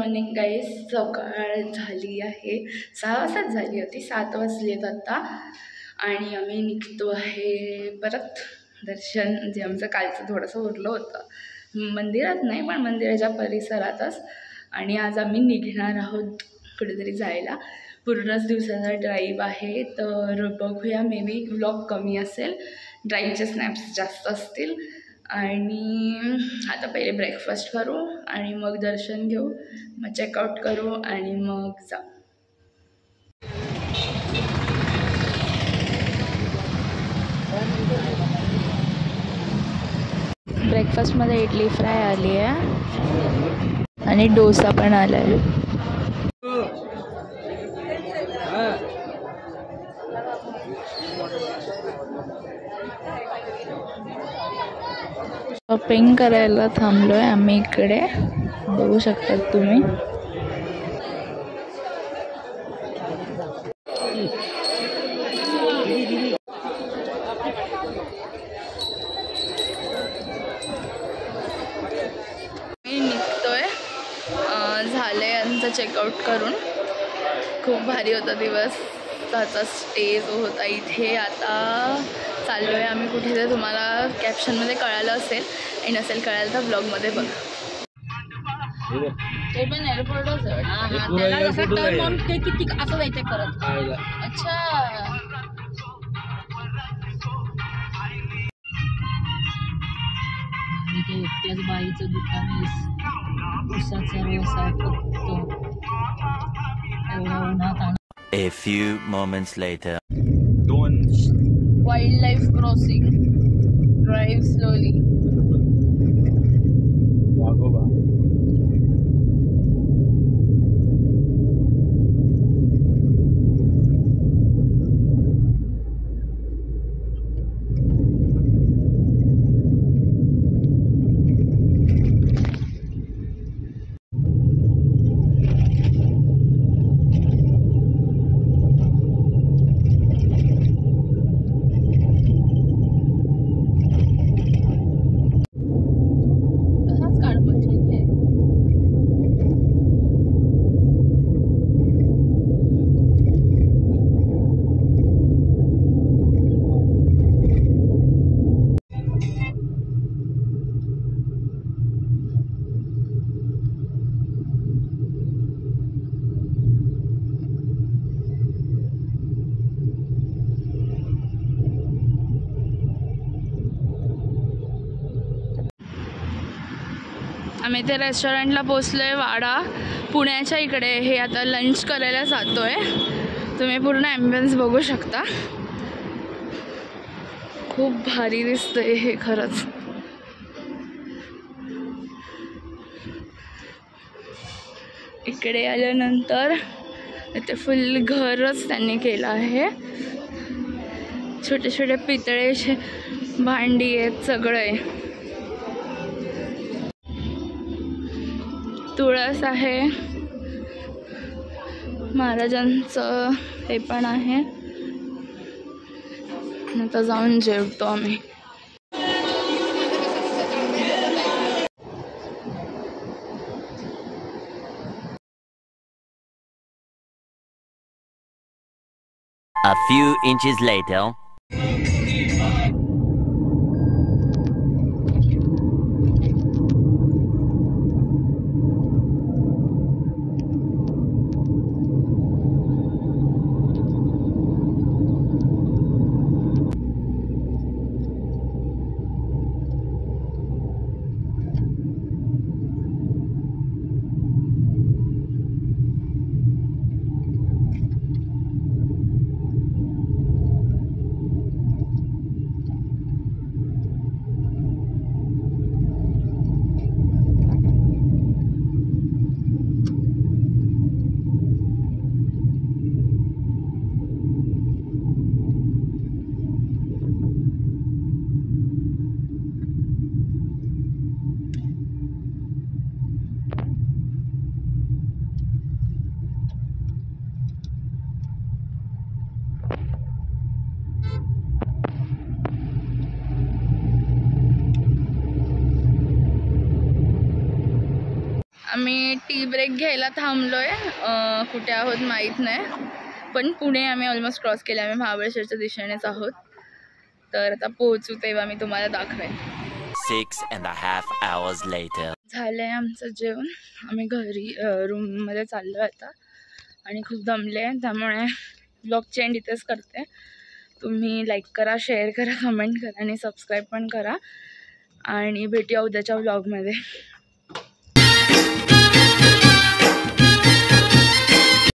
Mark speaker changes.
Speaker 1: Morning guys. सकाळ झाली आहे, 6 वाजताच झाली होती, 7 वाजलेत आता. आणि आम्ही निघतो आहे परत. दर्शन जे आमचं कालचं थोडंसं उरलं होतं, मंदिरात नाही पण मंदिराच्या परिसरातच. आणि आज आम्ही निघणार आहोत कुठेतरी जायला. पूर्णच दिवसाचा ड्राईव्ह आहे, तर बघूया. मे बी व्लॉग कमी असेल, ड्राईव्हचे स्नॅप्स जास्त असतील. आणि आता पहिले ब्रेकफास्ट करू आणि मग दर्शन घेऊ, मग चेकआउट करू आणि मग जाऊ. ब्रेकफास्टमध्ये इडली फ्राय आली आहे आणि डोसा पण आला आहे. शॉपिंग करायला थांबलोय आम्ही इकडे, बघू शकतात तुम्ही. मी निघतोय, झालंय यांचं चेकआउट करून. खूप भारी होता दिवस, त्याचा स्टे जो होता इथे. आता चाललो आहे आम्ही कुठे, तर तुम्हाला कॅप्शनमध्ये कळालं असेल, आणि नसेल कळालं तर ब्लॉगमध्ये बघा. ते पण एअरपोर्टच आहे, किती असं जायचं करत. अच्छा, इथे एकट्याच बाईचं दुकान आहे, उसाचा व्यवसाय करतो. एवढ्या उन्हात. A few moments later. Wildlife crossing. Drive slowly. आम्ही ते रेस्टॉरंटला पोचलोय, वाडा पुण्याच्या इकडे. हे आता लंच करायला जातोय. तुम्ही पूर्ण ॲम्बियन्स बघू शकता, खूप भारी दिसतंय हे खरंच. इकडे आल्यानंतर इथे फुल घरच त्यांनी केलं आहे. छोटे छोटे पितळेचे भांडी आहेत, सगळं आहे. तुळस आहे, महाराजांचं ते पण आहे. आता जाऊन जेवतो आम्ही.
Speaker 2: A few inches later.
Speaker 1: आम्ही टी ब्रेक घ्यायला थांबलो आहे. कुठे आहोत माहीत नाही, पण पुणे आम्ही ऑलमोस्ट क्रॉस केले. आम्ही महाबळेश्वरच्या दिशेनेच आहोत. तर आता पोहोचू तेव्हा मी तुम्हाला दाखवेन.
Speaker 2: 6.5 hours later.
Speaker 1: झालं आहे आमचं जेवण. आम्ही घरी रूममध्ये चाललो आता आणि खूप दमले आहे, त्यामुळे ब्लॉग एंड इथेच करते. तुम्ही लाईक करा, शेअर करा, कमेंट करा आणि सबस्क्राईब पण करा. आणि भेटूया उद्याच्या व्लॉगमध्ये.